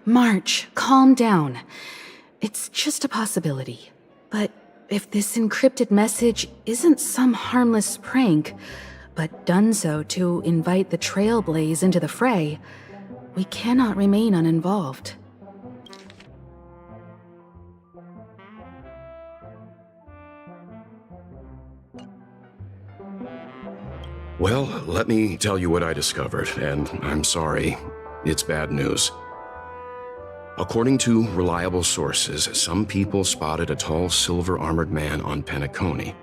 March, calm down. It's just a possibility. But if this encrypted message isn't some harmless prank, but done so to invite the Trailblaze into the fray, we cannot remain uninvolved. Well, let me tell you what I discovered, and I'm sorry, it's bad news. According to reliable sources, some people spotted a tall silver-armored man on Penacony.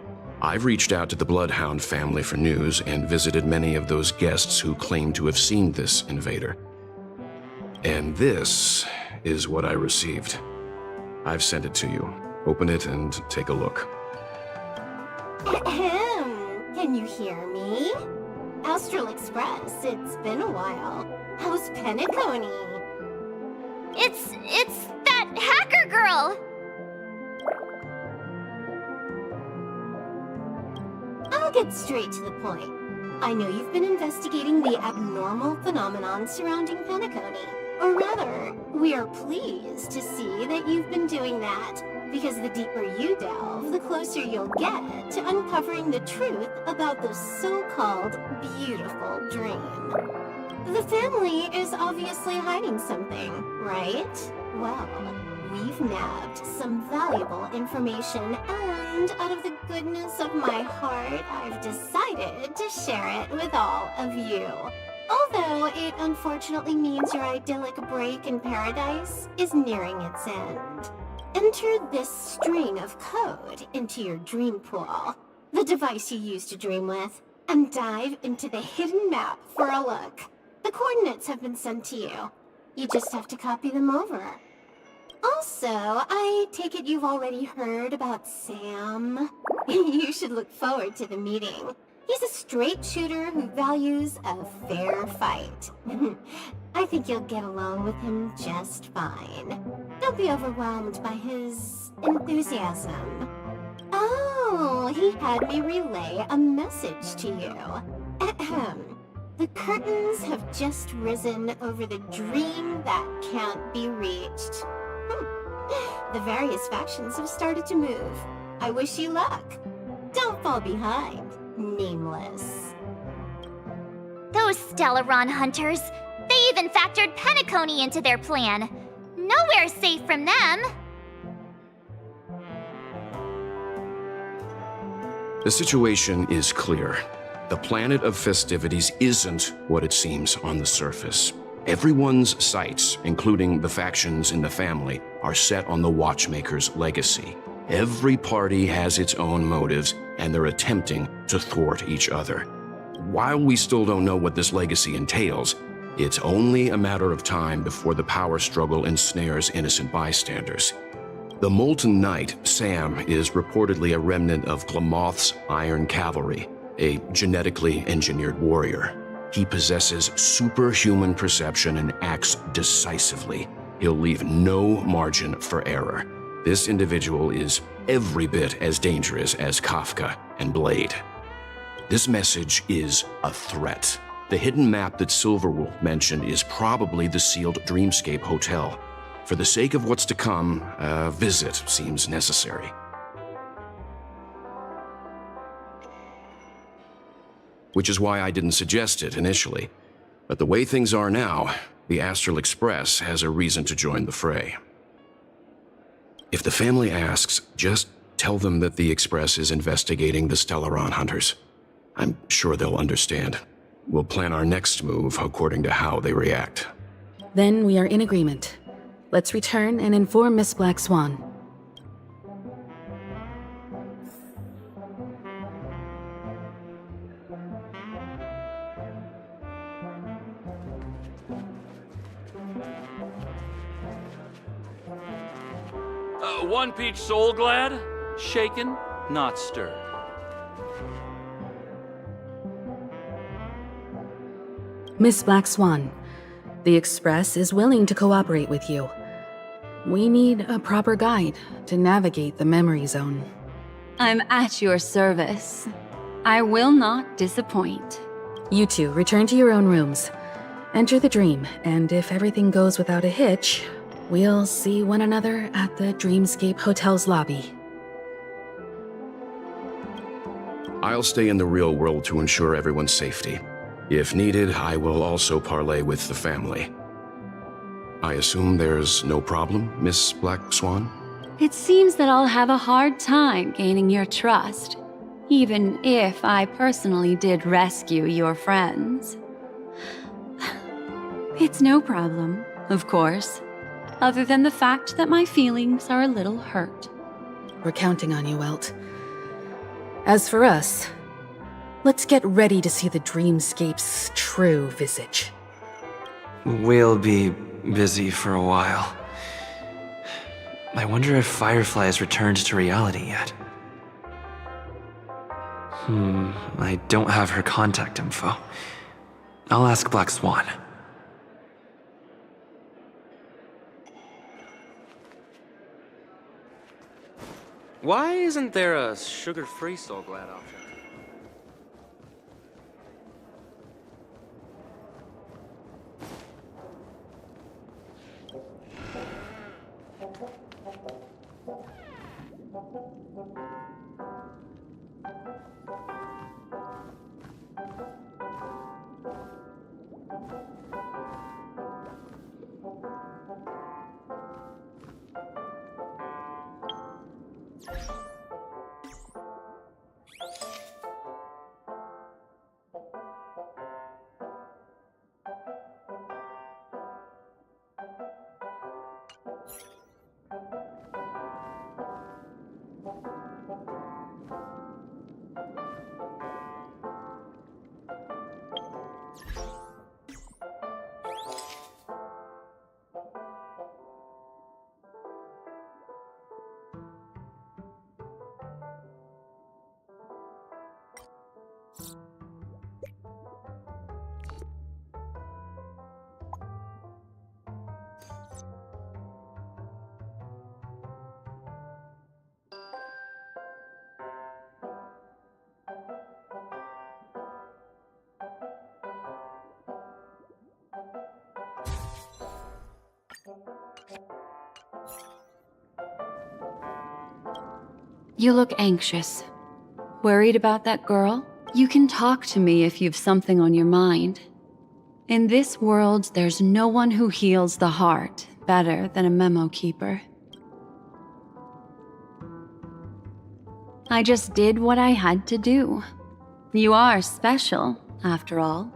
I've reached out to the Bloodhound family for news and visited many of those guests who claim to have seen this invader. And this is what I received. I've sent it to you. Open it and take a look. Can you hear me? Astral Express, it's been a while. How's Penacony? It's that hacker girl! I'll get straight to the point. I know you've been investigating the abnormal phenomenon surrounding Penacony. Or rather, we are pleased to see that you've been doing that, because the deeper you delve, the closer you'll get to uncovering the truth about the so-called beautiful dream. The family is obviously hiding something, right? Well, we've nabbed some valuable information, and out of the goodness of my heart, I've decided to share it with all of you. Although it unfortunately means your idyllic break in paradise is nearing its end. Enter this string of code into your dream pool, the device you use to dream with, and dive into the hidden map for a look. The coordinates have been sent to you. You just have to copy them over. Also, I take it you've already heard about Sam. You should look forward to the meeting. He's a straight shooter who values a fair fight. I think you'll get along with him just fine. Don't be overwhelmed by his enthusiasm. Oh, he had me relay a message to you. Ahem. The curtains have just risen over the dream that can't be reached. The various factions have started to move. I wish you luck. Don't fall behind, nameless. Those Stellaron hunters, they even factored Penacony into their plan. Nowhere's safe from them. The situation is clear. The planet of festivities isn't what it seems on the surface. Everyone's sights, including the factions in the family, are set on the Watchmaker's legacy. Every party has its own motives, and they're attempting to thwart each other. While we still don't know what this legacy entails, it's only a matter of time before the power struggle ensnares innocent bystanders. The Molten Knight, Sam, is reportedly a remnant of Glamoth's Iron Cavalry, a genetically engineered warrior. He possesses superhuman perception and acts decisively. He'll leave no margin for error. This individual is every bit as dangerous as Kafka and Blade. This message is a threat. The hidden map that Silverwolf mentioned is probably the sealed Dreamscape Hotel. For the sake of what's to come, a visit seems necessary. Which is why I didn't suggest it initially. But the way things are now, the Astral Express has a reason to join the fray. If the family asks, just tell them that the Express is investigating the Stellaron hunters. I'm sure they'll understand. We'll plan our next move according to how they react. Then we are in agreement. Let's return and inform Miss Black Swan. One peach soul glad, shaken, not stirred. Miss Black Swan, the Express is willing to cooperate with you. We need a proper guide to navigate the memory zone. I'm at your service. I will not disappoint. You two return to your own rooms. Enter the dream, and if everything goes without a hitch, we'll see one another at the Dreamscape Hotel's lobby. I'll stay in the real world to ensure everyone's safety. If needed, I will also parley with the family. I assume there's no problem, Miss Black Swan? It seems that I'll have a hard time gaining your trust, even if I personally did rescue your friends. It's no problem, of course, other than the fact that my feelings are a little hurt. We're counting on you, Welt. As for us, let's get ready to see the Dreamscape's true visage. We'll be busy for a while. I wonder if Firefly has returned to reality yet. I don't have her contact info. I'll ask Black Swan. Why isn't there a sugar-free Soul Glad option? You look anxious. Worried about that girl? You can talk to me if you've something on your mind. In this world, there's no one who heals the heart better than a memo keeper. I just did what I had to do. You are special, after all.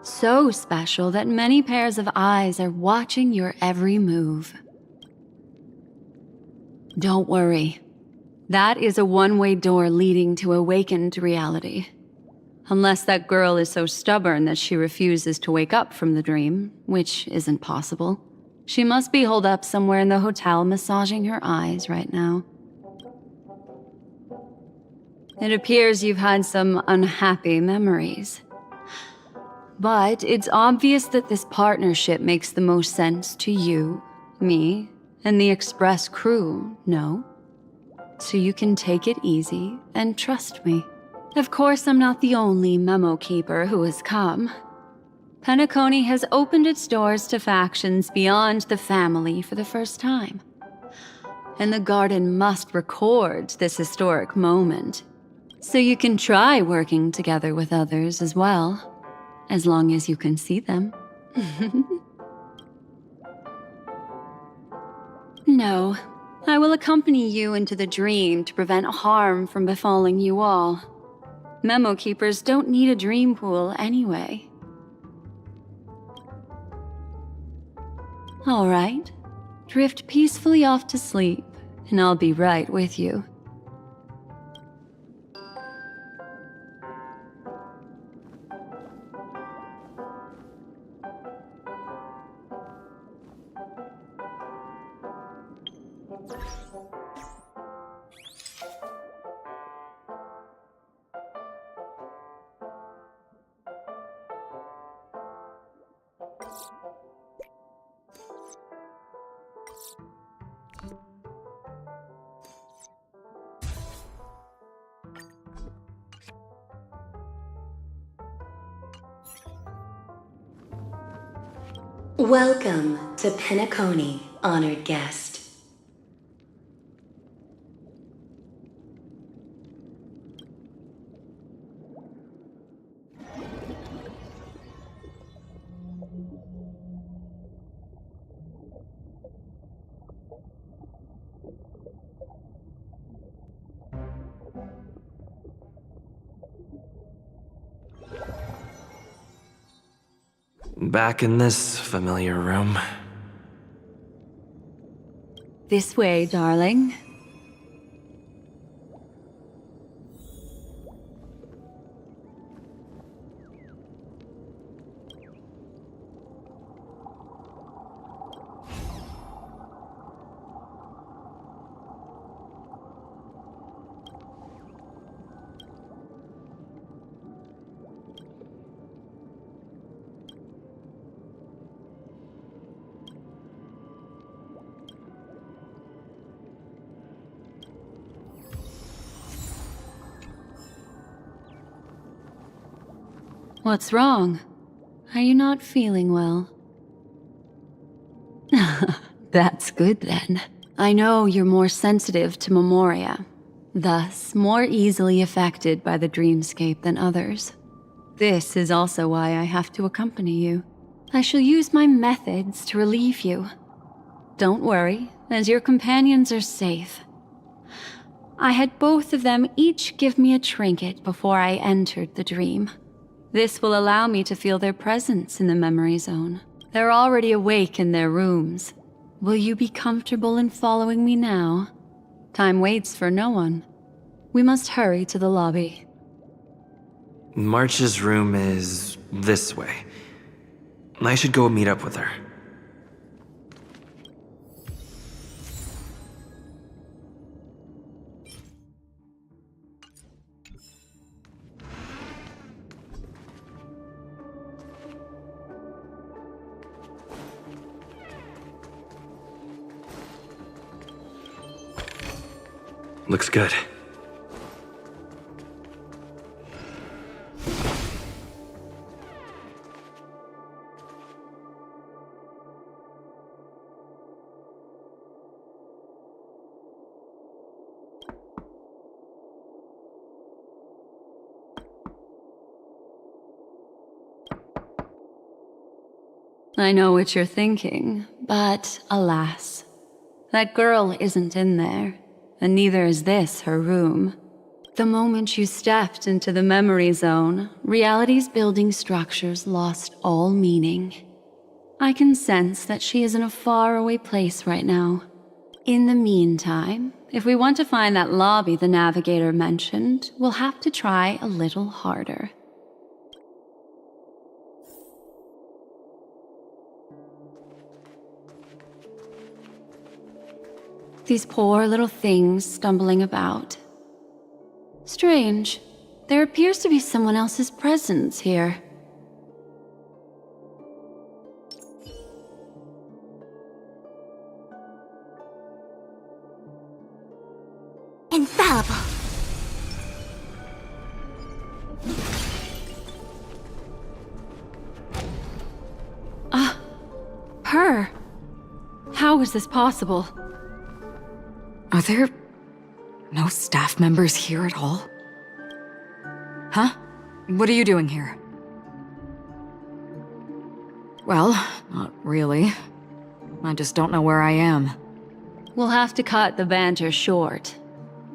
So special that many pairs of eyes are watching your every move. Don't worry. That is a one-way door leading to awakened reality. Unless that girl is so stubborn that she refuses to wake up from the dream, which isn't possible. She must be holed up somewhere in the hotel massaging her eyes right now. It appears you've had some unhappy memories. But it's obvious that this partnership makes the most sense to you, me, and the Express crew, no? So you can take it easy and trust me. Of course, I'm not the only memo keeper who has come. Penacony has opened its doors to factions beyond the family for the first time. And the Garden must record this historic moment. So you can try working together with others as well, as long as you can see them. No. I will accompany you into the dream to prevent harm from befalling you all. Memo keepers don't need a dream pool anyway. All right. Drift peacefully off to sleep, and I'll be right with you. Welcome to Penacony, honored guest. Back in this familiar room. This way, darling. What's wrong? Are you not feeling well? That's good then. I know you're more sensitive to memoria, thus more easily affected by the dreamscape than others. This is also why I have to accompany you. I shall use my methods to relieve you. Don't worry, as your companions are safe. I had both of them each give me a trinket before I entered the dream. This will allow me to feel their presence in the memory zone. They're already awake in their rooms. Will you be comfortable in following me now? Time waits for no one. We must hurry to the lobby. March's room is this way. I should go meet up with her. Looks good. I know what you're thinking, but alas, that girl isn't in there. And neither is this her room. The moment you stepped into the memory zone, reality's building structures lost all meaning. I can sense that she is in a faraway place right now. In the meantime, if we want to find that lobby the navigator mentioned, we'll have to try a little harder. These poor little things stumbling about. Strange. There appears to be someone else's presence here. Infallible. Her. How is this possible? Are there no staff members here at all? Huh? What are you doing here? Well, not really. I just don't know where I am. We'll have to cut the banter short.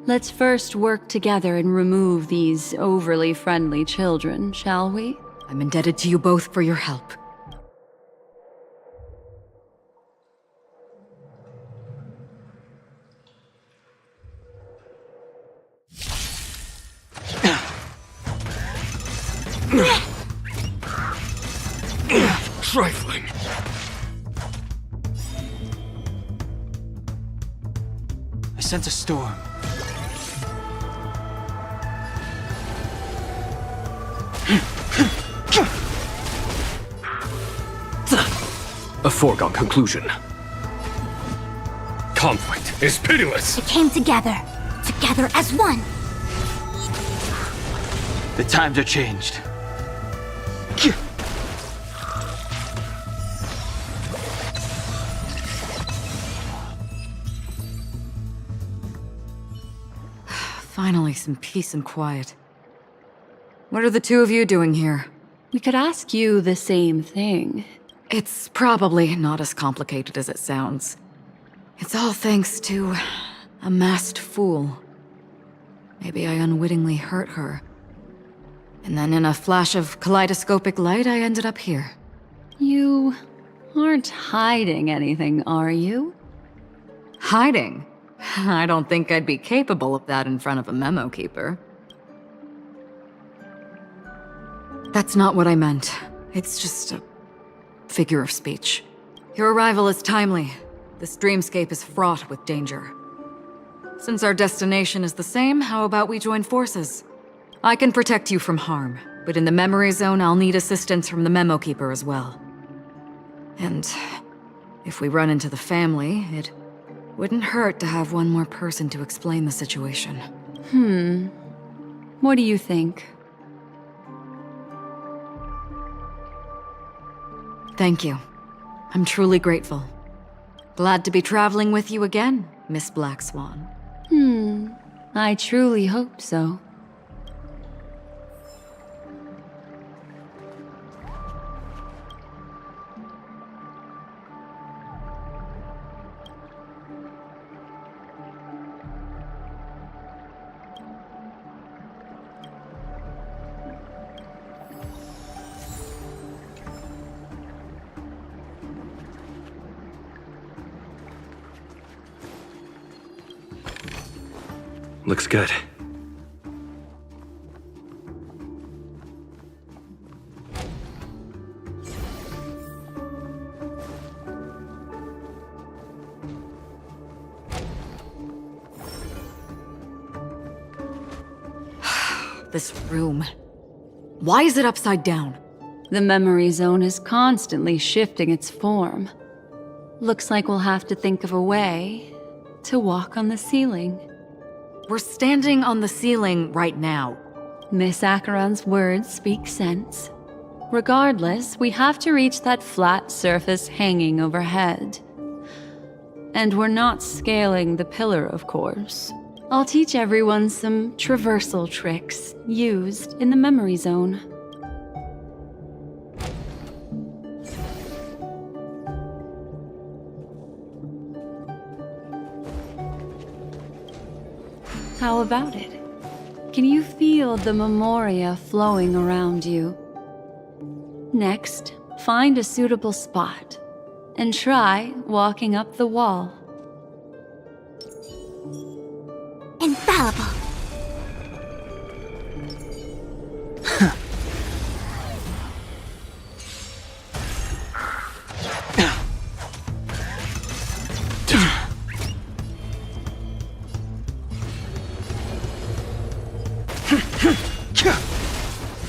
Let's first work together and remove these overly friendly children, shall we? I'm indebted to you both for your help. Trifling. I sense a storm. A foregone conclusion. Conflict is pitiless. We came together. Together as one. The times are changed. Finally, some peace and quiet. What are the two of you doing here? We could ask you the same thing. It's probably not as complicated as it sounds. It's all thanks to a masked fool. Maybe I unwittingly hurt her. And then in a flash of kaleidoscopic light, I ended up here. You aren't hiding anything, are you? Hiding? I don't think I'd be capable of that in front of a memo keeper. That's not what I meant. It's just a figure of speech. Your arrival is timely. This dreamscape is fraught with danger. Since our destination is the same, how about we join forces? I can protect you from harm, but in the memory zone, I'll need assistance from the memo keeper as well. And if we run into the family, it wouldn't hurt to have one more person to explain the situation. What do you think? Thank you. I'm truly grateful. Glad to be traveling with you again, Miss Black Swan. I truly hope so. Looks good. This room. Why is it upside down? The memory zone is constantly shifting its form. Looks like we'll have to think of a way to walk on the ceiling. We're standing on the ceiling right now. Miss Acheron's words speak sense. Regardless, we have to reach that flat surface hanging overhead. And we're not scaling the pillar, of course. I'll teach everyone some traversal tricks used in the memory zone. How about it? Can you feel the memoria flowing around you? Next, find a suitable spot and try walking up the wall. Infallible.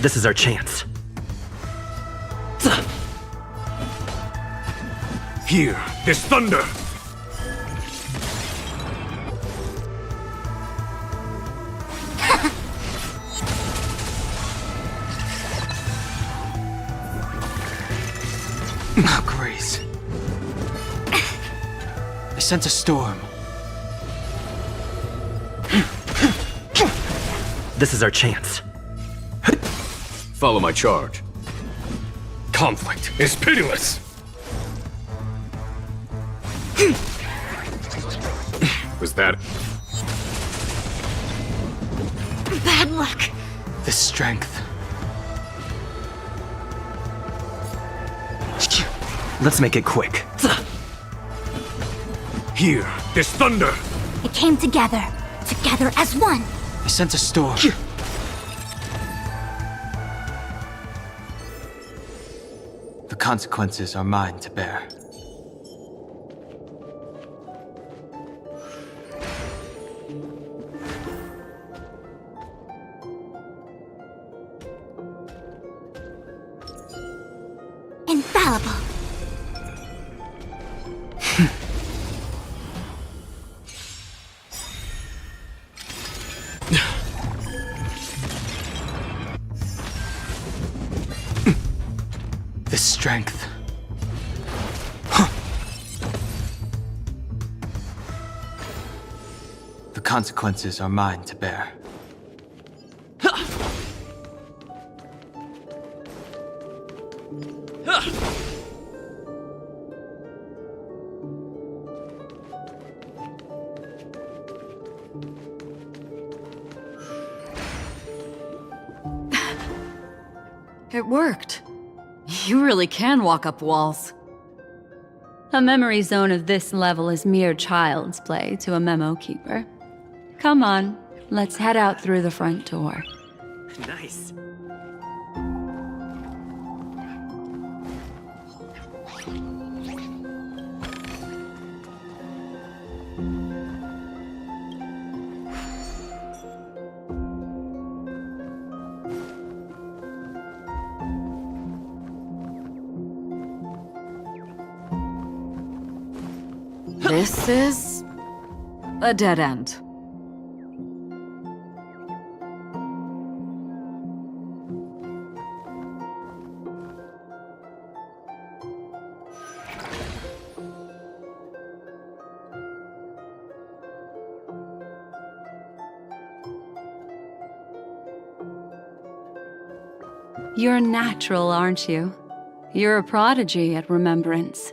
This is our chance. Here, there's thunder! Oh, Grace. I sense a storm. This is our chance. Follow my charge. Conflict is pitiless! Was that... Bad luck. The strength. Let's make it quick. Here, there's thunder! It came together. Together as one. I sense a storm. The consequences are mine to bear. Infallible. The strength. The consequences are mine to bear. It worked. You really can walk up walls. A memory zone of this level is mere child's play to a memo keeper. Come on, let's head out through the front door. Nice. This is a dead end. You're natural, aren't you? You're a prodigy at remembrance.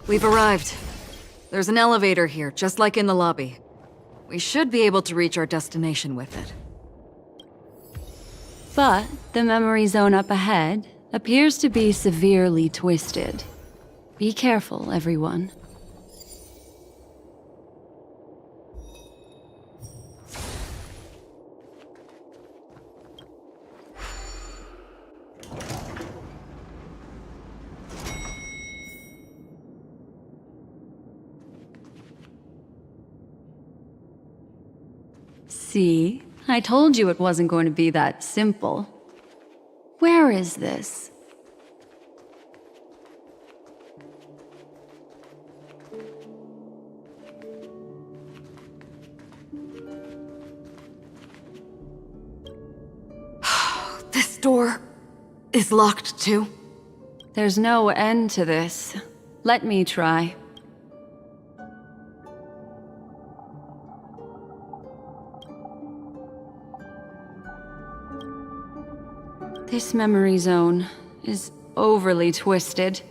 We've arrived. There's an elevator here, just like in the lobby. We should be able to reach our destination with it. But the memory zone up ahead appears to be severely twisted. Be careful, everyone. See? I told you it wasn't going to be that simple. Where is this? This door is locked too. There's no end to this. Let me try. This memory zone is overly twisted.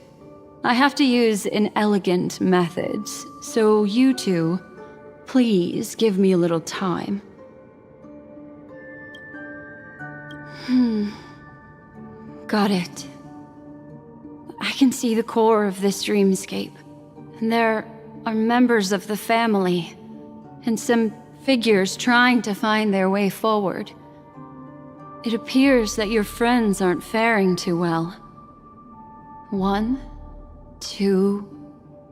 I have to use inelegant methods, so you two, please give me a little time. Got it. I can see the core of this dreamscape, and there are members of the family, and some figures trying to find their way forward. It appears that your friends aren't faring too well. 1, 2,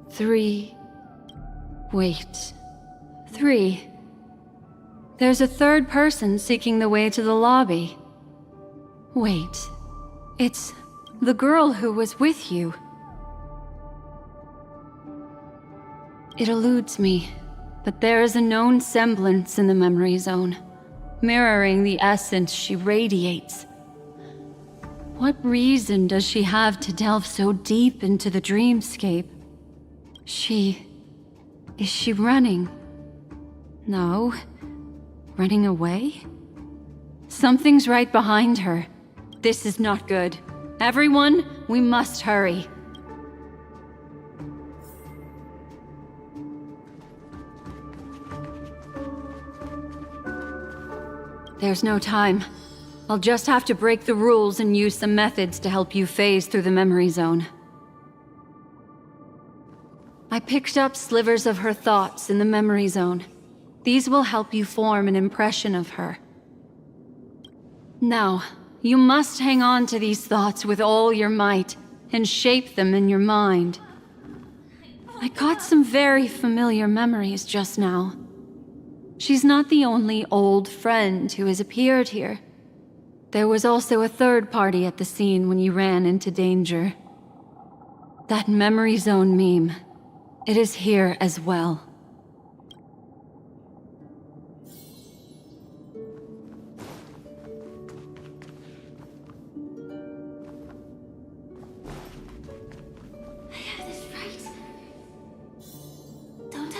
3. Wait. 3. There's a third person seeking the way to the lobby. Wait. It's the girl who was with you. It eludes me, but there is a known semblance in the memory zone, mirroring the essence she radiates. What reason does she have to delve so deep into the dreamscape? Is she running? No. Running away? Something's right behind her. This is not good. Everyone, we must hurry. There's no time. I'll just have to break the rules and use some methods to help you phase through the memory zone. I picked up slivers of her thoughts in the memory zone. These will help you form an impression of her. Now, you must hang on to these thoughts with all your might and shape them in your mind. I got some very familiar memories just now. She's not the only old friend who has appeared here. There was also a third party at the scene when you ran into danger. That memory zone meme. It is here as well. I have this right. Don't I?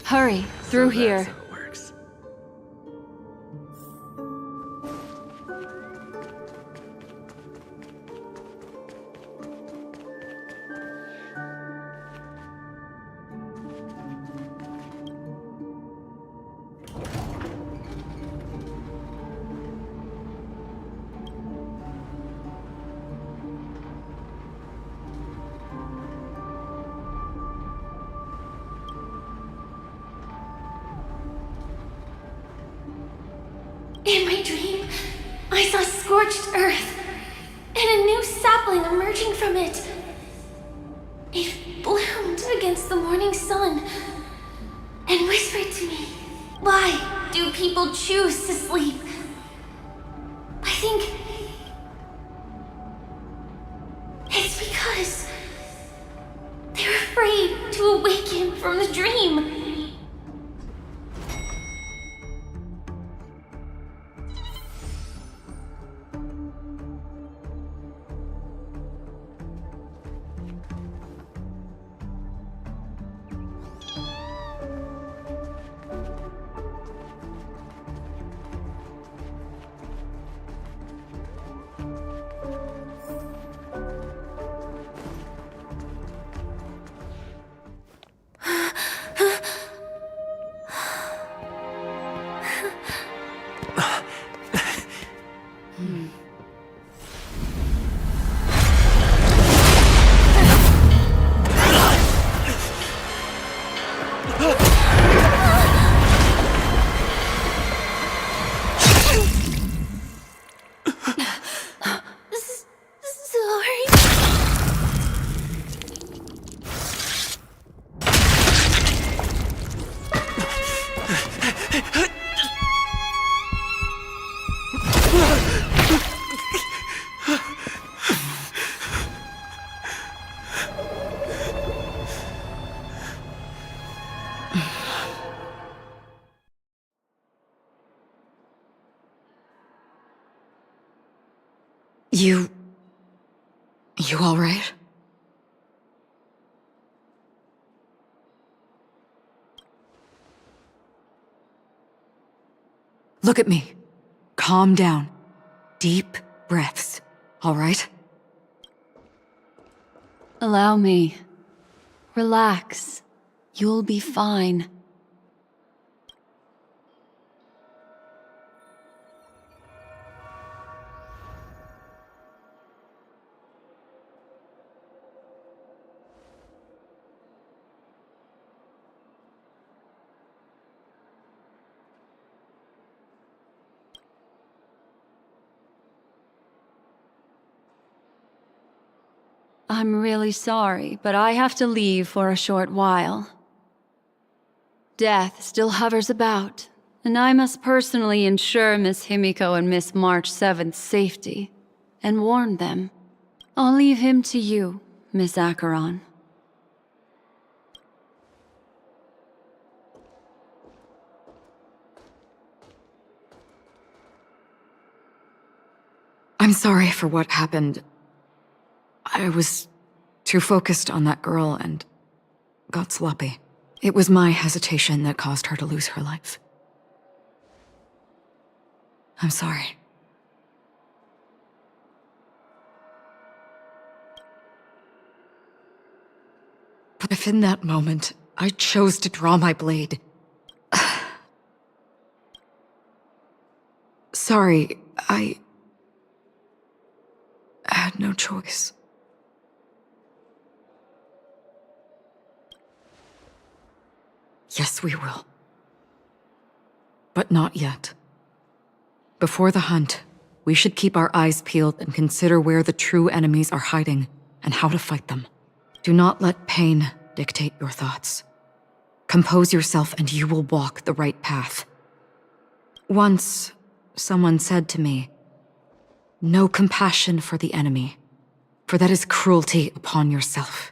Hurry, through here. That's how it works. In my dream, I saw scorched earth, and a new sapling emerging from it. It bloomed against the morning sun, and whispered to me, "Why do people choose to sleep?" I think it's because they're afraid to awaken from the dream. You all right? Look at me. Calm down. Deep breaths, all right? Allow me. Relax. You'll be fine. I'm really sorry, but I have to leave for a short while. Death still hovers about, and I must personally ensure Miss Himiko and Miss March 7th's safety, and warn them. I'll leave him to you, Miss Acheron. I'm sorry for what happened. I was too focused on that girl and got sloppy. It was my hesitation that caused her to lose her life. I'm sorry. But if in that moment I chose to draw my blade... Sorry, I had no choice. Yes, we will. But not yet. Before the hunt, we should keep our eyes peeled and consider where the true enemies are hiding and how to fight them. Do not let pain dictate your thoughts. Compose yourself and you will walk the right path. Once, someone said to me, "No compassion for the enemy, for that is cruelty upon yourself.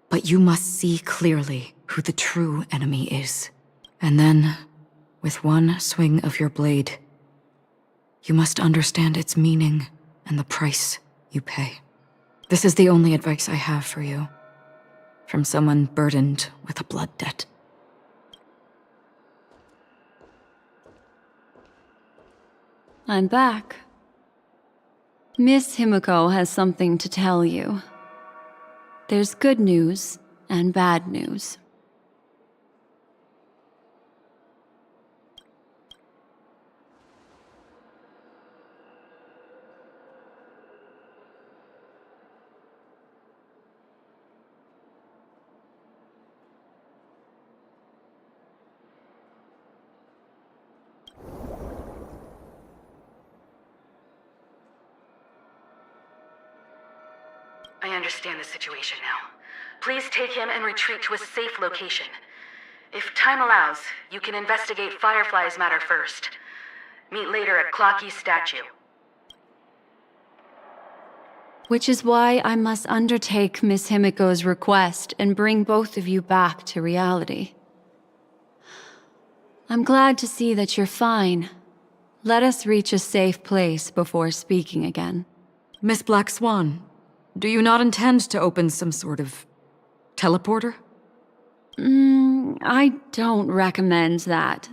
But you must see clearly who the true enemy is. And then, with one swing of your blade, you must understand its meaning and the price you pay." This is the only advice I have for you, from someone burdened with a blood debt. I'm back. Miss Himiko has something to tell you. There's good news and bad news. I understand the situation now. Please take him and retreat to a safe location. If time allows, you can investigate Firefly's matter first. Meet later at Clocky's statue. Which is why I must undertake Miss Himiko's request and bring both of you back to reality. I'm glad to see that you're fine. Let us reach a safe place before speaking again. Miss Black Swan, do you not intend to open some sort of teleporter? I don't recommend that.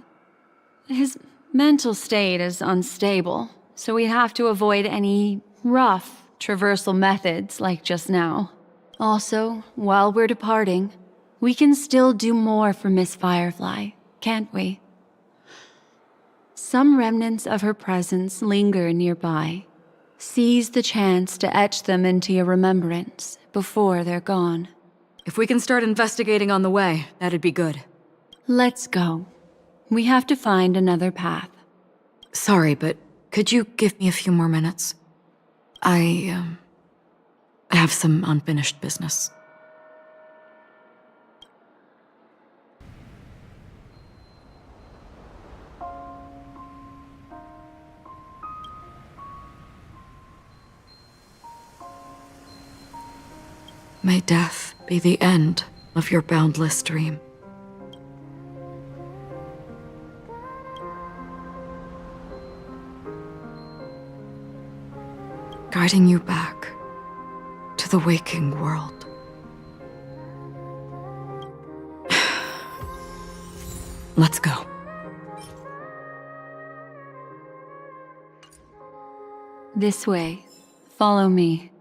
His mental state is unstable, so we have to avoid any rough traversal methods like just now. Also, while we're departing, we can still do more for Miss Firefly, can't we? Some remnants of her presence linger nearby. Seize the chance to etch them into your remembrance before they're gone. If we can start investigating on the way, that'd be good. Let's go. We have to find another path. Sorry, but could you give me a few more minutes? I have some unfinished business. May death be the end of your boundless dream. Guiding you back to the waking world. Let's go. This way. Follow me.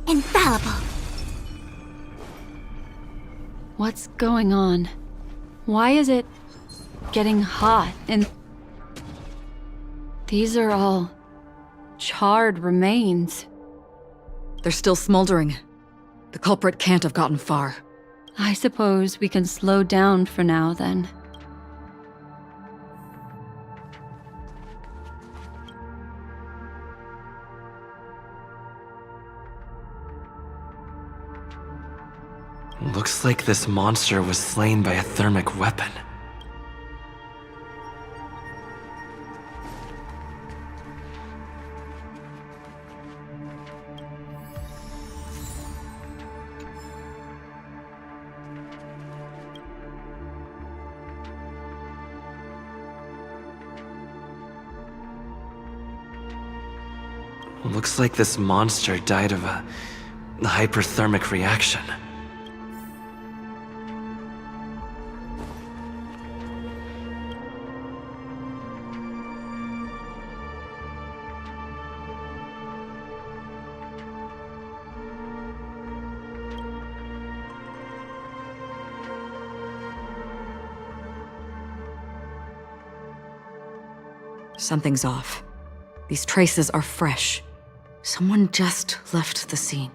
Infallible. What's going on? Why is it getting hot and... These are all charred remains. They're still smoldering. The culprit can't have gotten far. I suppose we can slow down for now, then. Looks like this monster was slain by a thermic weapon. Looks like this monster died of a hyperthermic reaction. Something's off. These traces are fresh. Someone just left the scene.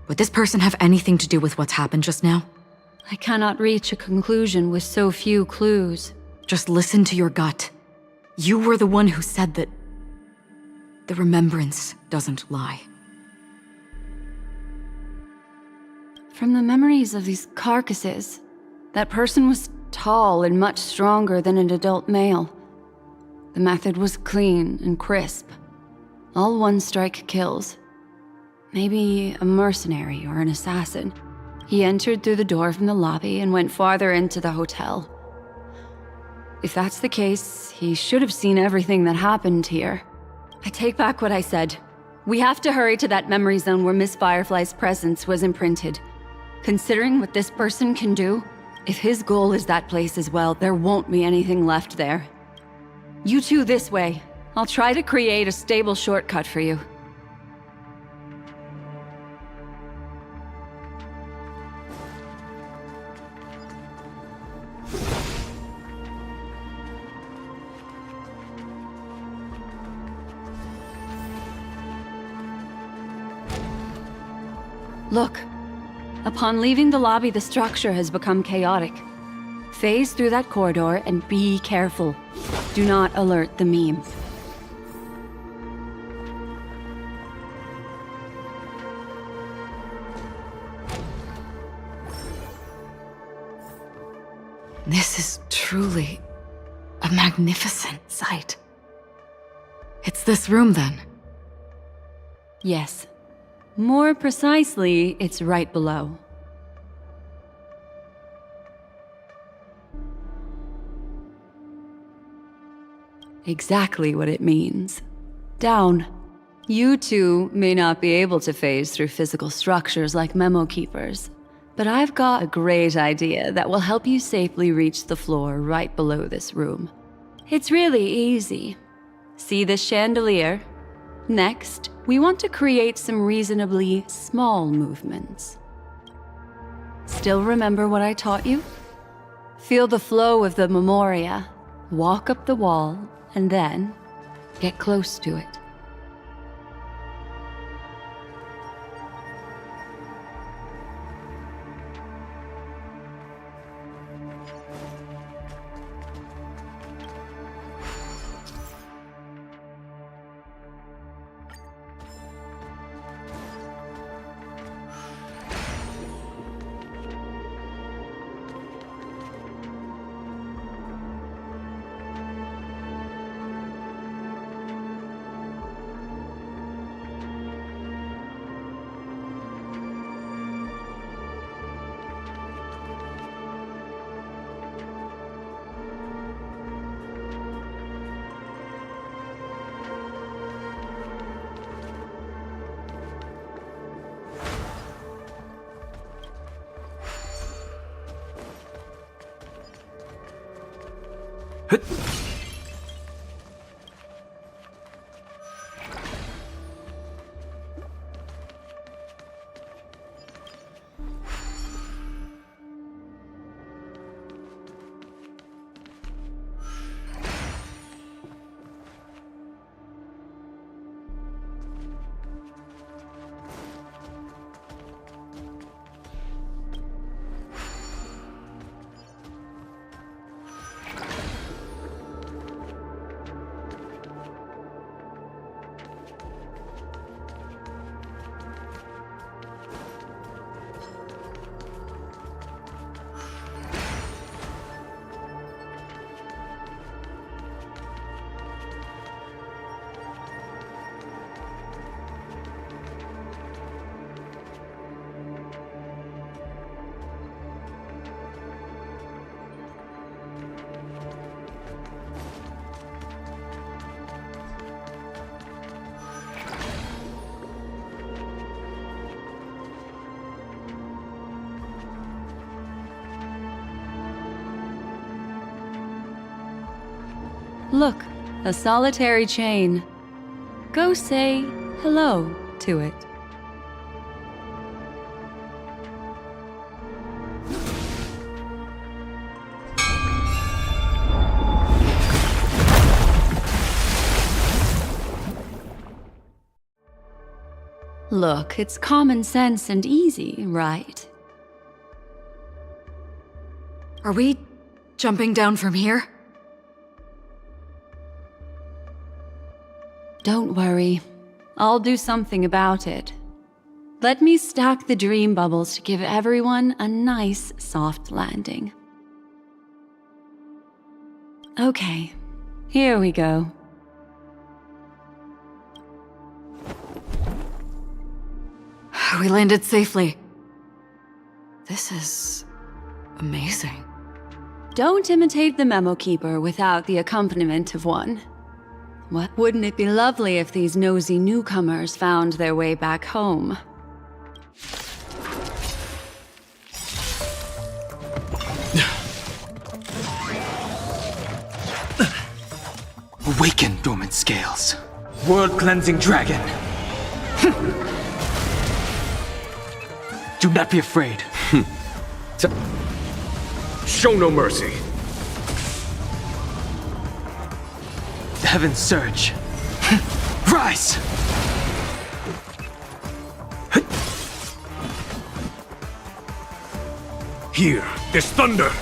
Would this person have anything to do with what's happened just now? I cannot reach a conclusion with so few clues. Just listen to your gut. You were the one who said that the remembrance doesn't lie. From the memories of these carcasses, that person was tall and much stronger than an adult male. The method was clean and crisp. All one-strike kills. Maybe a mercenary or an assassin. He entered through the door from the lobby and went farther into the hotel. If that's the case, he should have seen everything that happened here. I take back what I said. We have to hurry to that memory zone where Miss Firefly's presence was imprinted. Considering what this person can do, if his goal is that place as well, there won't be anything left there. You two this way. I'll try to create a stable shortcut for you. Look. Upon leaving the lobby, the structure has become chaotic. Phase through that corridor and be careful. Do not alert the meme. This is truly a magnificent sight. It's this room, then? Yes. More precisely, it's right below. Exactly what it means. Down. You two may not be able to phase through physical structures like memo keepers, but I've got a great idea that will help you safely reach the floor right below this room. It's really easy. See this chandelier? Next, we want to create some reasonably small movements. Still remember what I taught you? Feel the flow of the memoria, walk up the wall, and then get close to it. Look, a solitary chain. Go say hello to it. Look, it's common sense and easy, right? Are we jumping down from here? Don't worry. I'll do something about it. Let me stack the dream bubbles to give everyone a nice, soft landing. Okay, here we go. We landed safely. This is amazing. Don't imitate the memo keeper without the accompaniment of one. What wouldn't it be lovely if these nosy newcomers found their way back home? Awaken, dormant scales. World-cleansing dragon. Do not be afraid. Show no mercy. The heavens surge. Rise! Here, this thunder.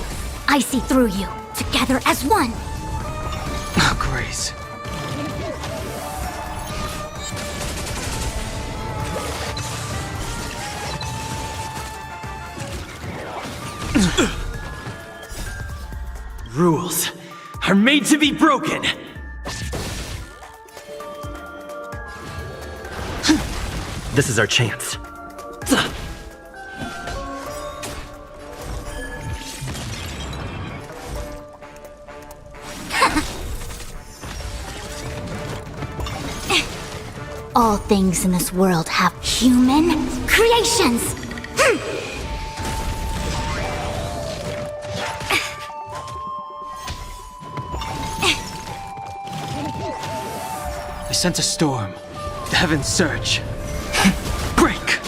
I see through you, together as one. Oh, Grace. Rules are made to be broken. This is our chance. All things in this world have human creations. I sense a storm. The heavens surge. Break!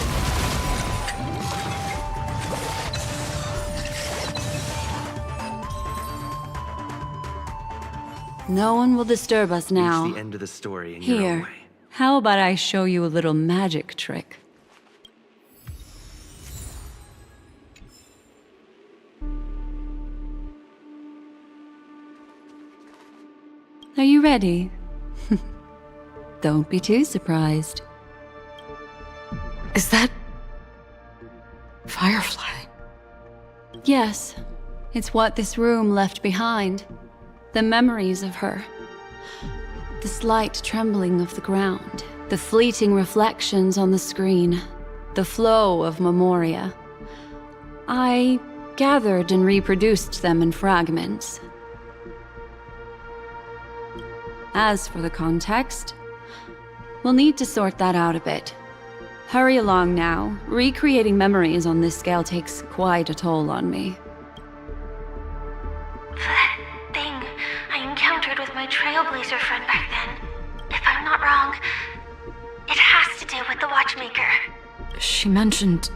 No one will disturb us now. Reach the end of the story in your own Here, way. how about I show you a little magic trick? Are you ready? Don't be too surprised. Is that... Firefly? Yes, it's what this room left behind. The memories of her. The slight trembling of the ground. The fleeting reflections on the screen. The flow of memoria. I gathered and reproduced them in fragments. As for the context, we'll need to sort that out a bit. Hurry along now. Recreating memories on this scale takes quite a toll on me. That thing I encountered with my Trailblazer friend back then. If I'm not wrong, it has to do with the Watchmaker. She mentioned...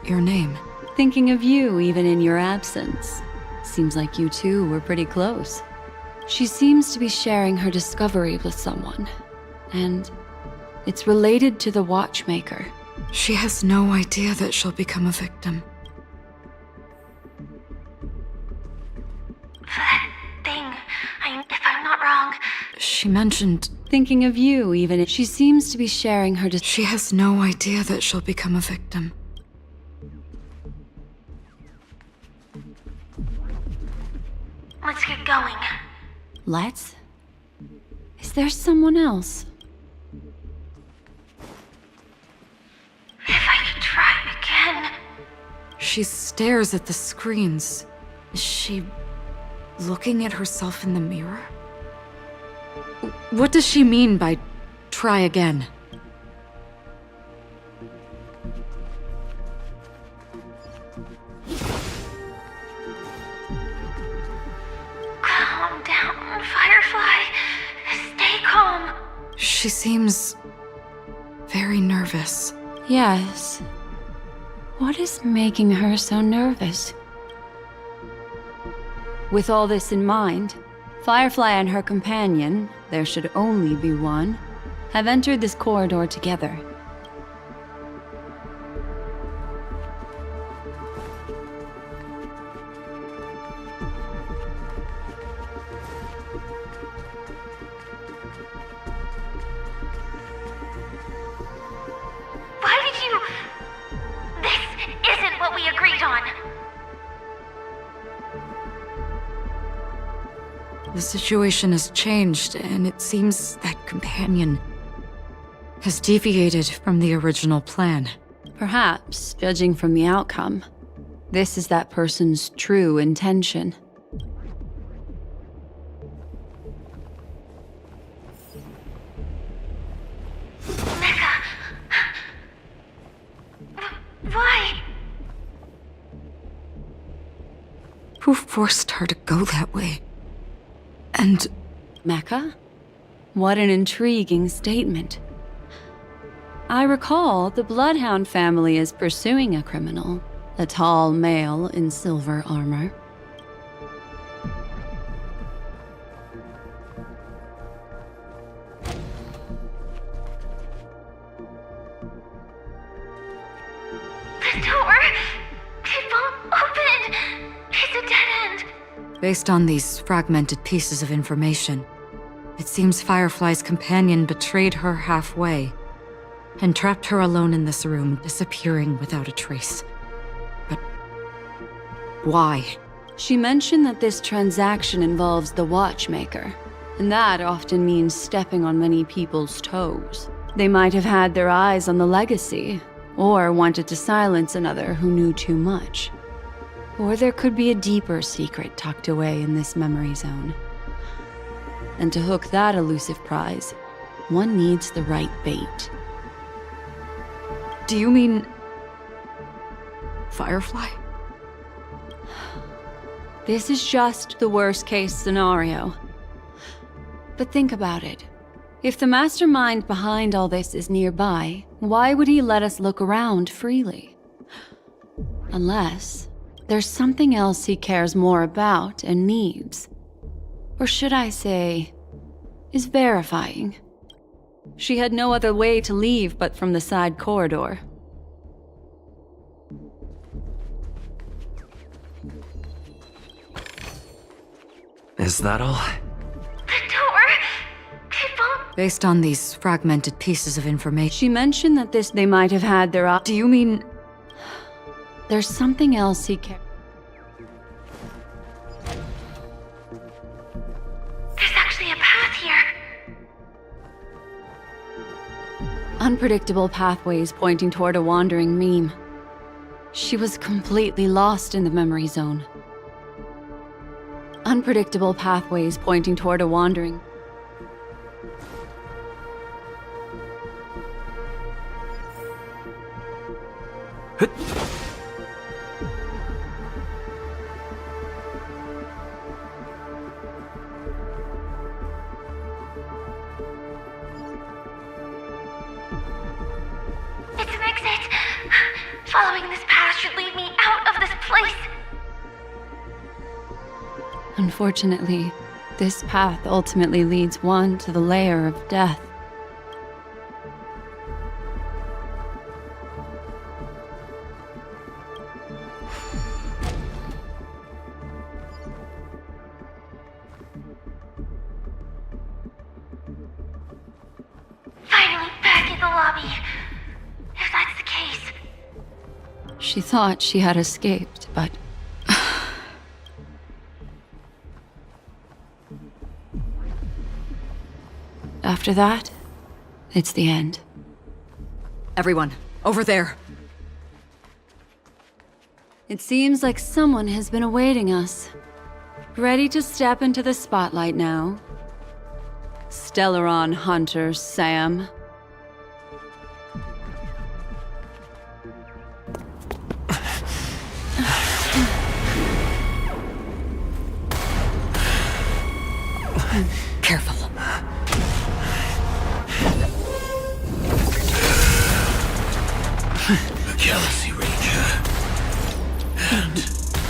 your name. Thinking of you even in your absence. Seems like you two were pretty close. She seems to be sharing her discovery with someone. And it's related to the Watchmaker. She has no idea that she'll become a victim. That thing, if I'm not wrong, She mentioned... Thinking of you even... She seems to be sharing her She has no idea that she'll become a victim. let's get going. Let's? Is there someone else? If I could try again. She stares at the screens. Is she looking at herself in the mirror? What does she mean by try again? Calm down, Firefly. She seems very nervous. Yes. What is making her so nervous? With all this in mind, Firefly and her companion, there should only be one, have entered this corridor together. Why did you... This isn't what we agreed on. The situation has changed, and it seems that companion has deviated from the original plan. Perhaps, judging from the outcome, this is that person's true intention. Mecca... Why? Who forced her to go that way? And Mecca? What an intriguing statement. I recall the Bloodhound family is pursuing a criminal, a tall male in silver armor. The door... It won't open. It's a dead end. based on these fragmented pieces of information, it seems Firefly's companion betrayed her halfway and trapped her alone in this room, disappearing without a trace. But why? She mentioned that this transaction involves the watchmaker, and that often means stepping on many people's toes. They might have had their eyes on the legacy, or wanted to silence another who knew too much. Or there could be a deeper secret tucked away in this memory zone. And to hook that elusive prize, one needs the right bait. Do you mean Firefly? This is just the worst-case scenario. But think about it. If the mastermind behind all this is nearby, why would he let us look around freely? Unless there's something else he cares more about and needs. Or should I say, is verifying. She had no other way to leave but from the side corridor. Is that all? The door... It won't... Based on these fragmented pieces of information, She mentioned that they might have had their... do you mean... There's something else he cares... There's actually a path here. Unpredictable pathways pointing toward a wandering meme. She was completely lost in the memory zone. Unpredictable pathways pointing toward a wandering... It's an exit. Following this path should lead me out of this place. Unfortunately, this path ultimately leads one to the lair of death. Finally back in the lobby. If that's the case. She thought she had escaped, but... After that, it's the end. Everyone, over there! It seems like someone has been awaiting us. Ready to step into the spotlight now. Stellaron Hunter Sam. Careful. Galaxy Ranger, and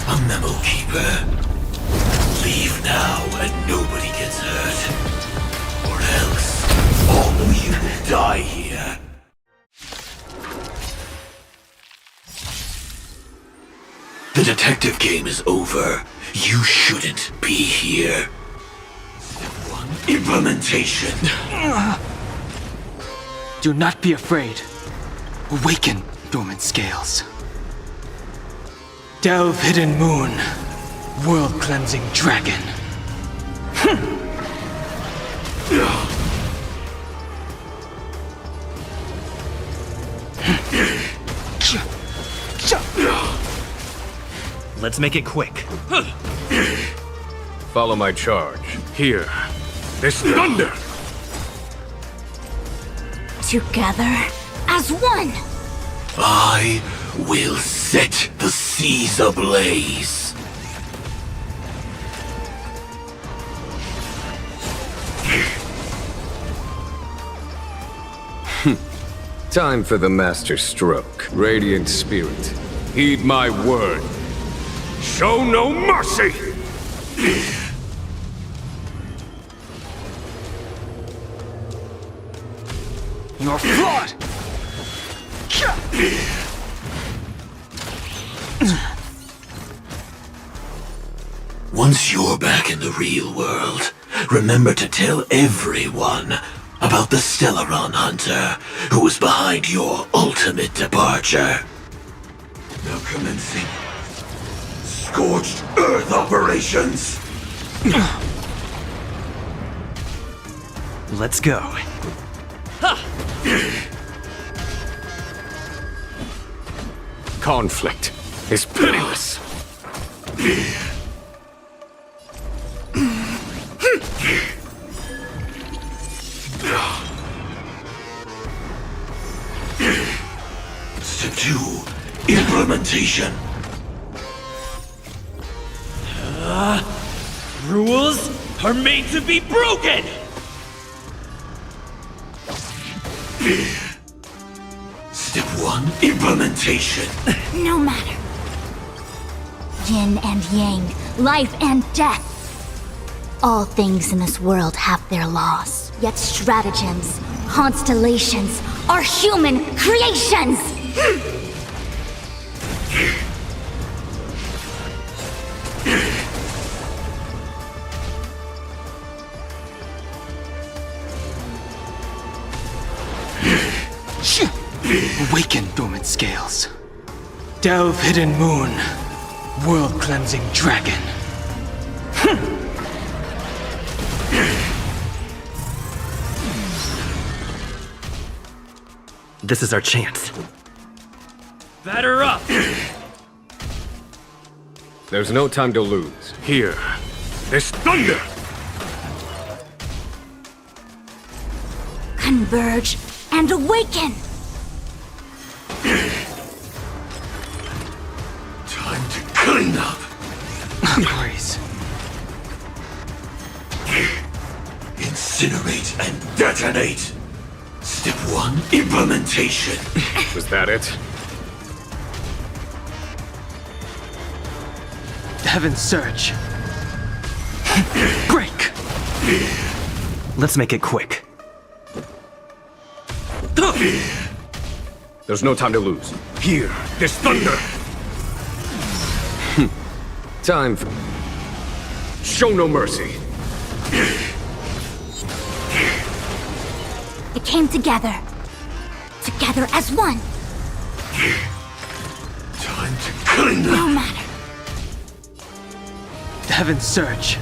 a memo keeper. Leave now and nobody gets hurt, or else all of you will die here. The detective game is over. You shouldn't be here. Step 1, implementation. Do not be afraid. Awaken, dormant scales. Delve, hidden moon. World-cleansing dragon. Let's make it quick. Follow my charge. Here. This thunder! Together as one! I will set the seas ablaze. Time for the master stroke. Radiant spirit, heed my word. Show no mercy! You're flawed! Once you're back in the real world, remember to tell everyone about the Stellaron Hunter who was behind your ultimate departure. Now commencing Scorched Earth operations! Let's go. Conflict is pitiless. Step 2, implementation. Rules are made to be broken! Step 1, implementation. No matter. Yin and yang, life and death. All things in this world have their laws. Yet stratagems, constellations are human creations! Awaken, dormant scales. Delve, hidden moon. World-cleansing dragon. This is our chance. Batter up! There's no time to lose. Here. This thunder! Converge and awaken! Time to clean up. Grace. Incinerate and detonate. Step 1, implementation. Was that it? Heaven surge. Break. Let's make it quick. There's no time to lose. Here, this thunder! Time for... Show no mercy. It came together. Together as one. Time to clean No up. matter. Heaven surge.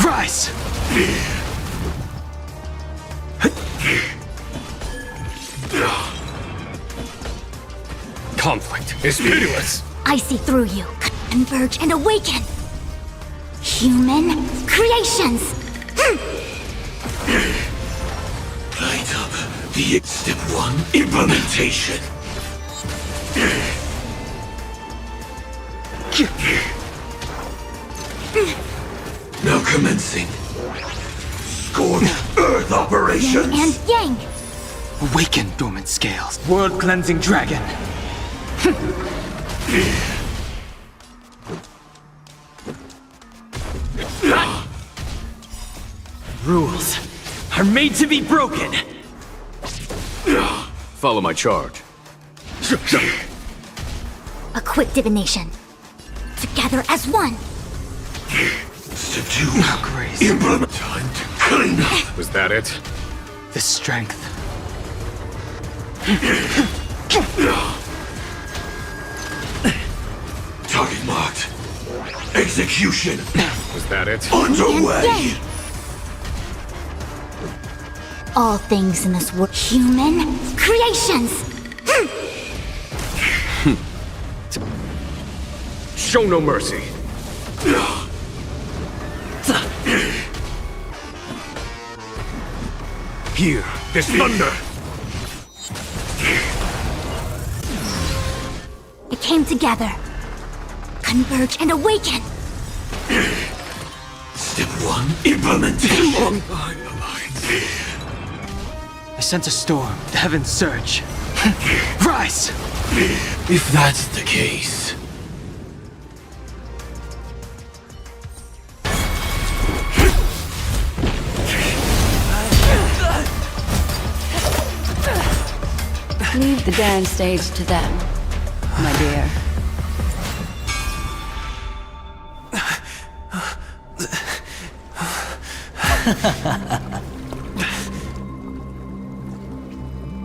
Rise. Conflict is pitiless. I see through you. Converge and awaken. Human creations. Light up the step 1, implementation. Now commencing Scorched Earth operations. Yin and yang. Awaken, dormant scales. World-cleansing dragon. Rules are made to be broken. Follow my charge. A quick divination. Together as one. Step 2. Grace. Implement. Time to clean up. Was that it? The strength. Target marked. Execution Was that it? underway. Yay! All things in this world, human creations. Show no mercy. Hear this thunder. It came together. Converge and awaken. Step 1. Implementation. I sense a storm. The heavens surge. Rise! If that's the case. Leave the dance stage to them, my dear.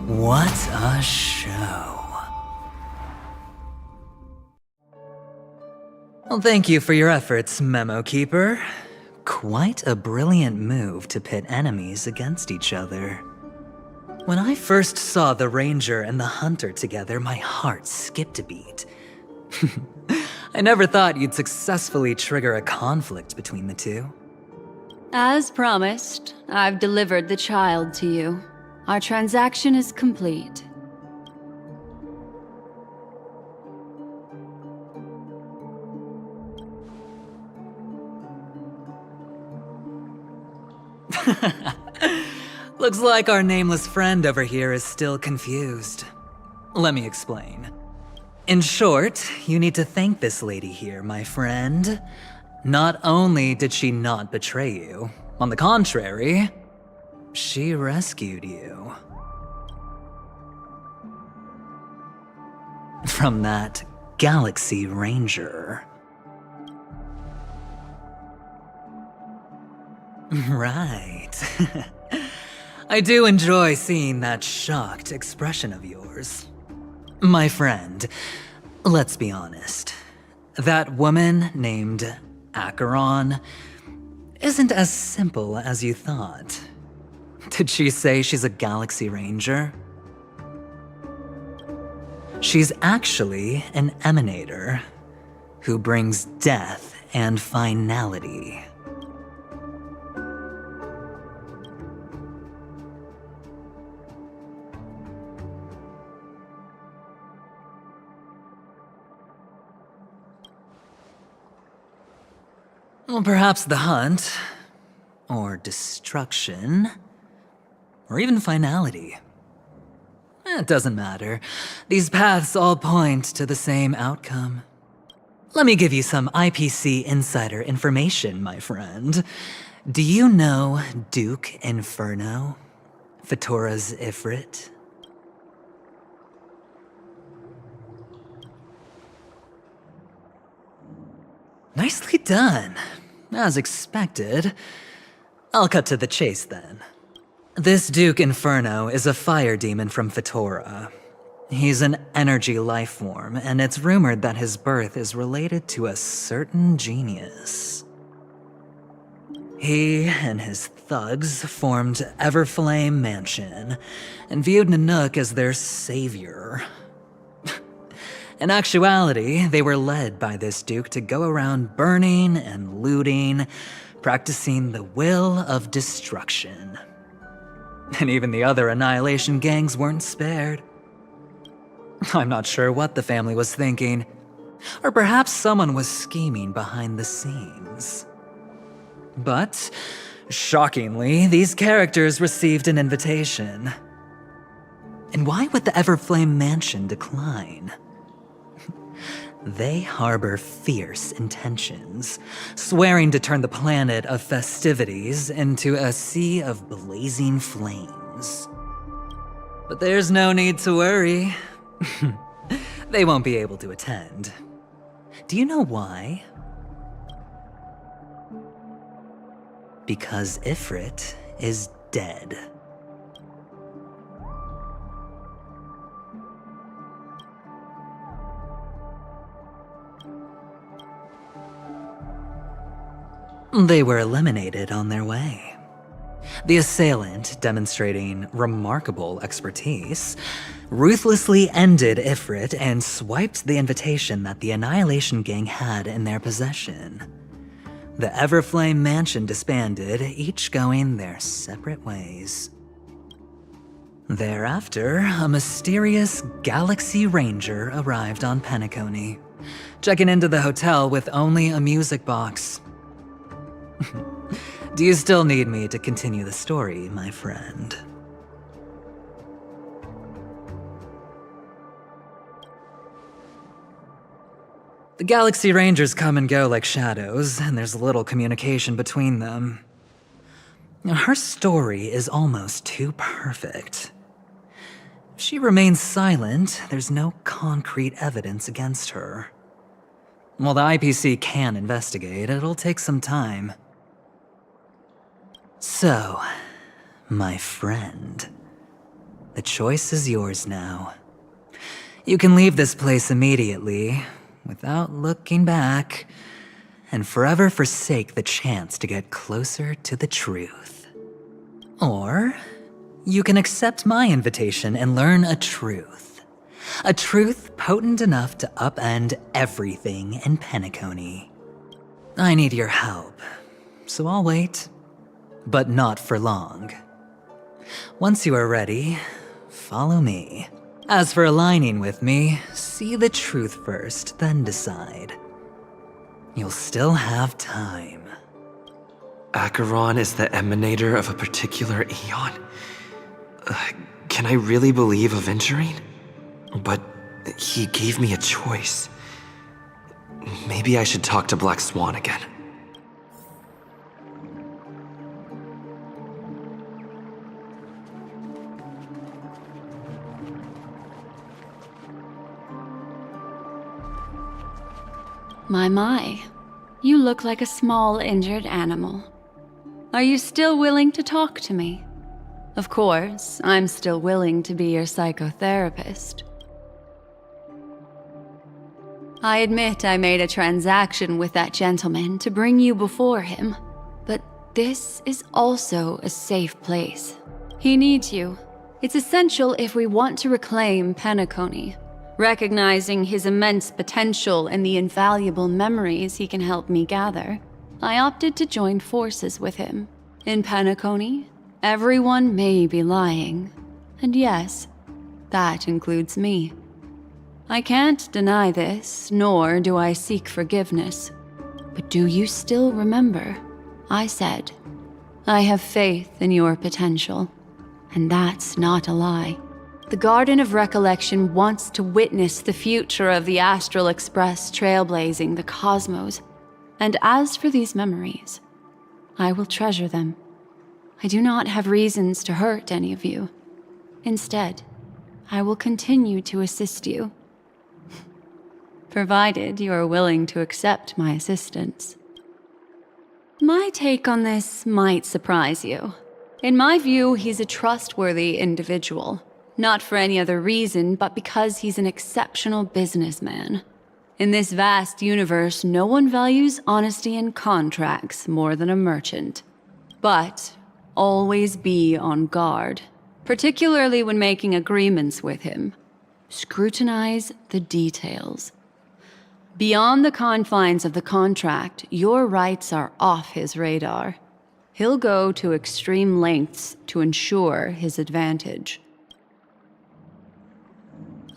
What a show. Well, thank you for your efforts, Memo Keeper. Quite a brilliant move to pit enemies against each other. When I first saw the Ranger and the Hunter together, my heart skipped a beat. I never thought you'd successfully trigger a conflict between the two. As promised, I've delivered the child to you. Our transaction is complete. Looks like our nameless friend over here is still confused. Let me explain. In short, you need to thank this lady here, my friend. Not only did she not betray you, on the contrary, she rescued you. From that Galaxy Ranger. Right. I do enjoy seeing that shocked expression of yours. My friend, let's be honest. That woman named Acheron isn't as simple as you thought. Did she say she's a Galaxy Ranger? She's actually an emanator who brings death and finality. Well, perhaps the hunt, or destruction, or even finality. It doesn't matter. These paths all point to the same outcome. Let me give you some IPC insider information, my friend. Do you know Duke Inferno? Fatora's Ifrit? Nicely done. As expected. I'll cut to the chase then. This Duke Inferno is a fire demon from Fatora. He's an energy life form, and it's rumored that his birth is related to a certain genius. He and his thugs formed Everflame Mansion, and viewed Nanook as their savior. In actuality, they were led by this Duke to go around burning and looting, practicing the will of destruction. And even the other Annihilation gangs weren't spared. I'm not sure what the family was thinking, or perhaps someone was scheming behind the scenes. But, shockingly, these characters received an invitation. And why would the Everflame Mansion decline? They harbor fierce intentions, swearing to turn the planet of festivities into a sea of blazing flames. But there's no need to worry. They won't be able to attend. Do you know why? Because Ifrit is dead. They were eliminated on their way. The assailant, demonstrating remarkable expertise, ruthlessly ended Ifrit and swiped the invitation that the Annihilation Gang had in their possession. The Everflame Mansion disbanded, each going their separate ways. Thereafter, a mysterious Galaxy Ranger arrived on Penacony, checking into the hotel with only a music box. Do you still need me to continue the story, my friend? The Galaxy Rangers come and go like shadows, and there's little communication between them. Her story is almost too perfect. If she remains silent, there's no concrete evidence against her. While the IPC can investigate, it'll take some time. So, my friend, the choice is yours now. You can leave this place immediately, without looking back, and forever forsake the chance to get closer to the truth. Or, you can accept my invitation and learn a truth. A truth potent enough to upend everything in Penacony. I need your help, so I'll wait. But not for long. Once you are ready, follow me. As for aligning with me, see the truth first, then decide. You'll still have time. Acheron is the emanator of a particular eon? Can I really believe Aventurine? But he gave me a choice. Maybe I should talk to Black Swan again. My. You look like a small injured animal. Are you still willing to talk to me? Of course, I'm still willing to be your psychotherapist. I admit I made a transaction with that gentleman to bring you before him, but this is also a safe place. He needs you. It's essential if we want to reclaim Penacony. Recognizing his immense potential and the invaluable memories he can help me gather, I opted to join forces with him. In Penacony, everyone may be lying, and yes, that includes me. I can't deny this, nor do I seek forgiveness. But do you still remember? I said, I have faith in your potential, and that's not a lie. The Garden of Recollection wants to witness the future of the Astral Express trailblazing the cosmos. And as for these memories, I will treasure them. I do not have reasons to hurt any of you. Instead, I will continue to assist you. Provided you are willing to accept my assistance. My take on this might surprise you. In my view, he's a trustworthy individual. Not for any other reason, but because he's an exceptional businessman. In this vast universe, no one values honesty in contracts more than a merchant. But always be on guard, particularly when making agreements with him. Scrutinize the details. Beyond the confines of the contract, your rights are off his radar. He'll go to extreme lengths to ensure his advantage.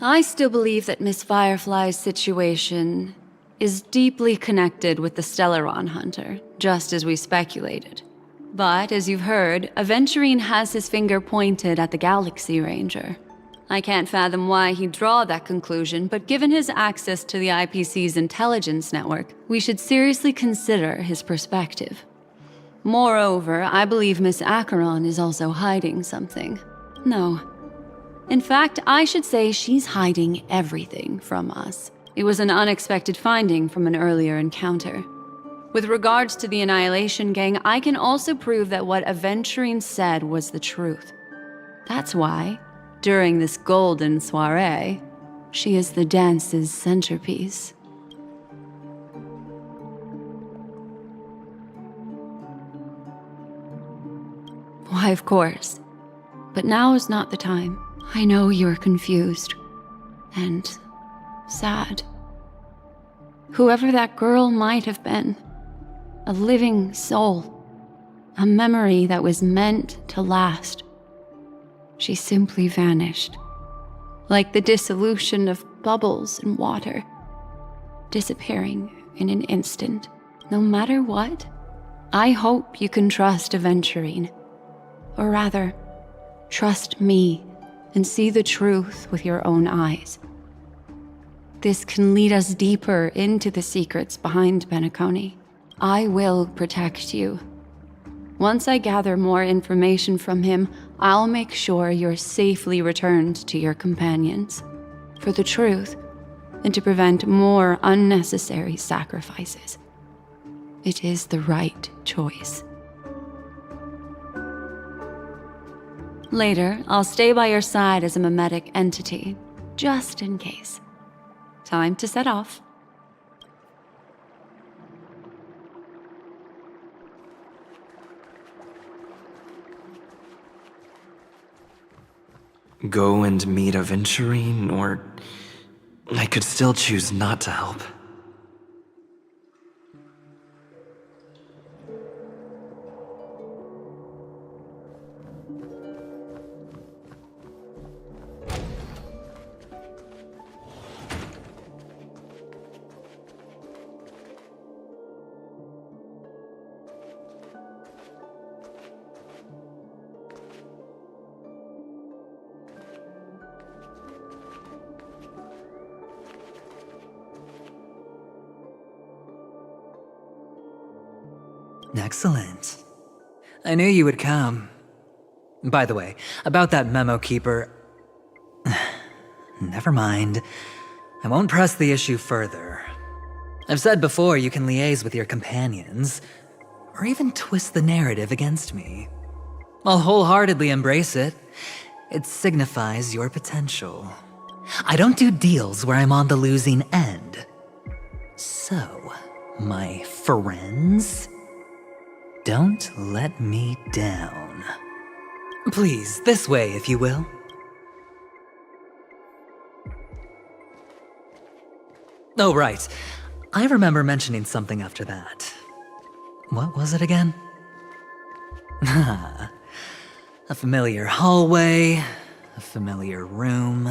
I still believe that Miss Firefly's situation is deeply connected with the Stellaron Hunter, just as we speculated. But, as you've heard, Aventurine has his finger pointed at the Galaxy Ranger. I can't fathom why he'd draw that conclusion, but given his access to the IPC's intelligence network, we should seriously consider his perspective. Moreover, I believe Miss Acheron is also hiding something. No. In fact, I should say she's hiding everything from us. It was an unexpected finding from an earlier encounter. With regards to the Annihilation Gang, I can also prove that what Aventurine said was the truth. That's why, during this golden soiree, she is the dance's centerpiece. Why, of course. But now is not the time. I know you're confused. And sad. Whoever that girl might have been. A living soul. A memory that was meant to last. She simply vanished. Like the dissolution of bubbles in water. Disappearing in an instant. No matter what, I hope you can trust Aventurine. Or rather, trust me and see the truth with your own eyes. This can lead us deeper into the secrets behind Penacony. I will protect you. Once I gather more information from him, I'll make sure you're safely returned to your companions. For the truth, and to prevent more unnecessary sacrifices. It is the right choice. Later, I'll stay by your side as a mimetic entity, just in case. Time to set off. Go and meet Aventurine, or I could still choose not to help. Excellent. I knew you would come. By the way, about that memo keeper... Never mind. I won't press the issue further. I've said before you can liaise with your companions, or even twist the narrative against me. I'll wholeheartedly embrace it. It signifies your potential. I don't do deals where I'm on the losing end. So, my friends... don't let me down. Please, this way, if you will. Oh, right. I remember mentioning something after that. What was it again? A familiar hallway, a familiar room.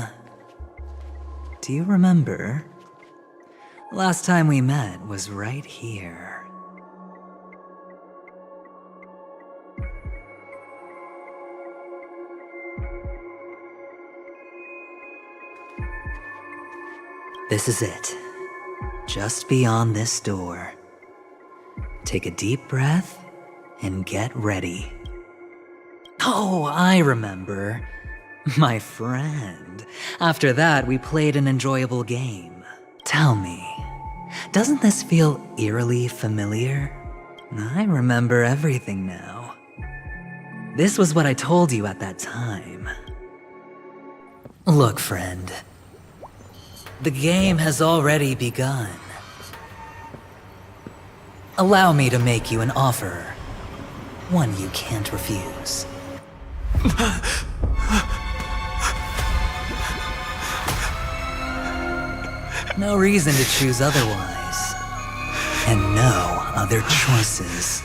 Do you remember? Last time we met was right here. This is it. Just beyond this door. Take a deep breath and get ready. Oh, I remember. My friend. After that, we played an enjoyable game. Tell me, doesn't this feel eerily familiar? I remember everything now. This was what I told you at that time. Look, friend. The game has already begun. Allow me to make you an offer. One you can't refuse. No reason to choose otherwise. And no other choices.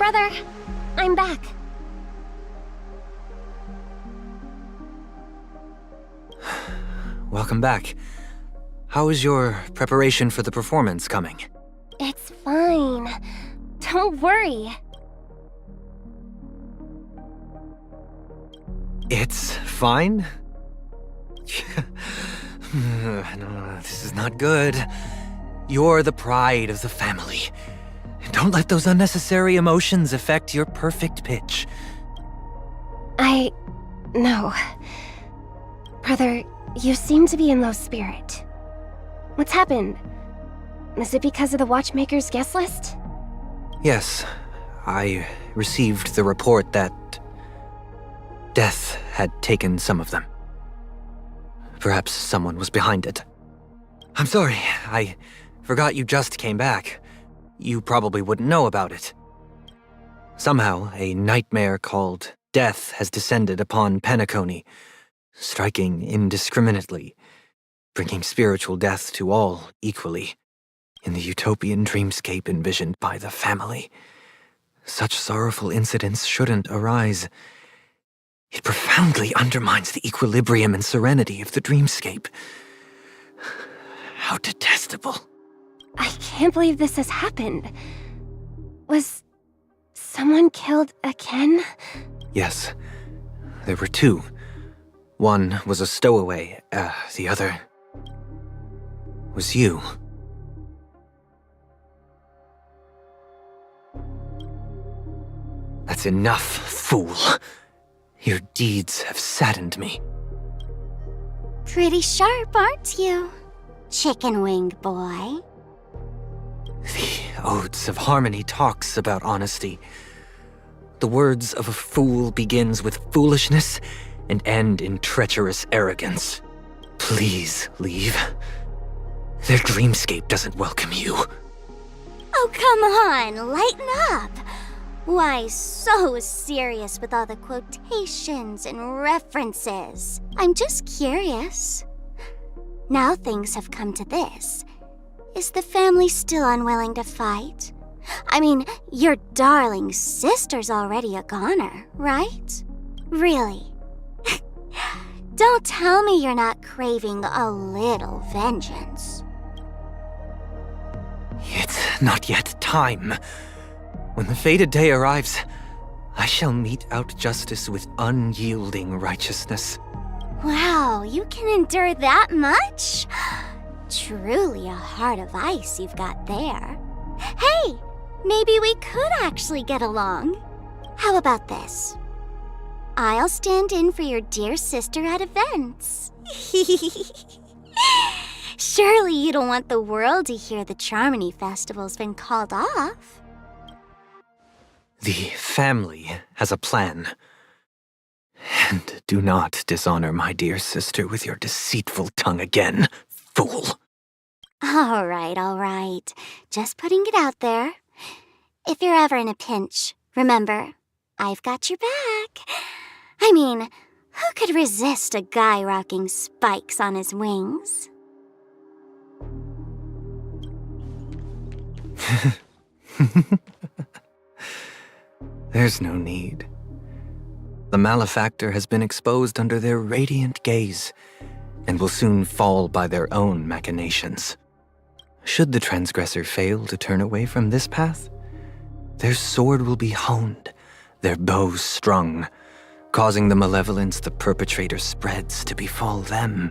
Brother, I'm back. Welcome back. How is your preparation for the performance coming? It's fine. Don't worry. It's fine? No, this is not good. You're the pride of the family. Don't let those unnecessary emotions affect your perfect pitch. No. Brother, you seem to be in low spirit. What's happened? Is it because of the Watchmaker's guest list? Yes, I received the report that death had taken some of them. Perhaps someone was behind it. I'm sorry, I forgot you just came back. You probably wouldn't know about it. Somehow, a nightmare called death has descended upon Penacony, striking indiscriminately, bringing spiritual death to all equally, in the utopian dreamscape envisioned by the family. Such sorrowful incidents shouldn't arise. It profoundly undermines the equilibrium and serenity of the dreamscape. How detestable. I can't believe this has happened. Was someone killed again? Yes, there were two. One was a stowaway, the other was you. That's enough, fool. Your deeds have saddened me. Pretty sharp, aren't you? Chicken-winged boy. The Odes of Harmony talks about honesty. The words of a fool begins with foolishness and end in treacherous arrogance. Please leave. Their dreamscape doesn't welcome you. Oh, come on, lighten up. Why so serious with all the quotations and references? I'm just curious. Now things have come to this. Is the family still unwilling to fight? I mean, your darling sister's already a goner, right? Really? Don't tell me you're not craving a little vengeance. It's not yet time. When the fated day arrives, I shall mete out justice with unyielding righteousness. Wow, you can endure that much? Truly a heart of ice you've got there. Hey, maybe we could actually get along. How about this? I'll stand in for your dear sister at events. Surely you don't want the world to hear the Charmony Festival's been called off. The family has a plan. And do not dishonor my dear sister with your deceitful tongue again, fool. All right. Just putting it out there. If you're ever in a pinch, remember, I've got your back. I mean, who could resist a guy rocking spikes on his wings? There's no need. The malefactor has been exposed under their radiant gaze and will soon fall by their own machinations. Should the transgressor fail to turn away from this path, their sword will be honed, their bow strung, causing the malevolence the perpetrator spreads to befall them.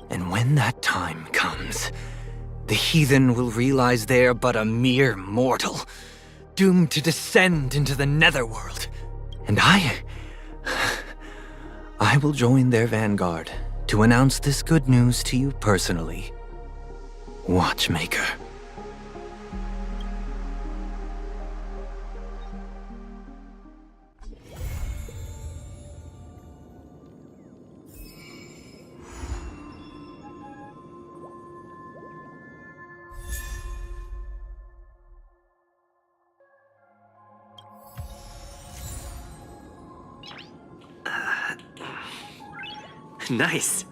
And when that time comes, the heathen will realize they're but a mere mortal, doomed to descend into the netherworld. And I will join their vanguard to announce this good news to you personally, Watchmaker. Nice.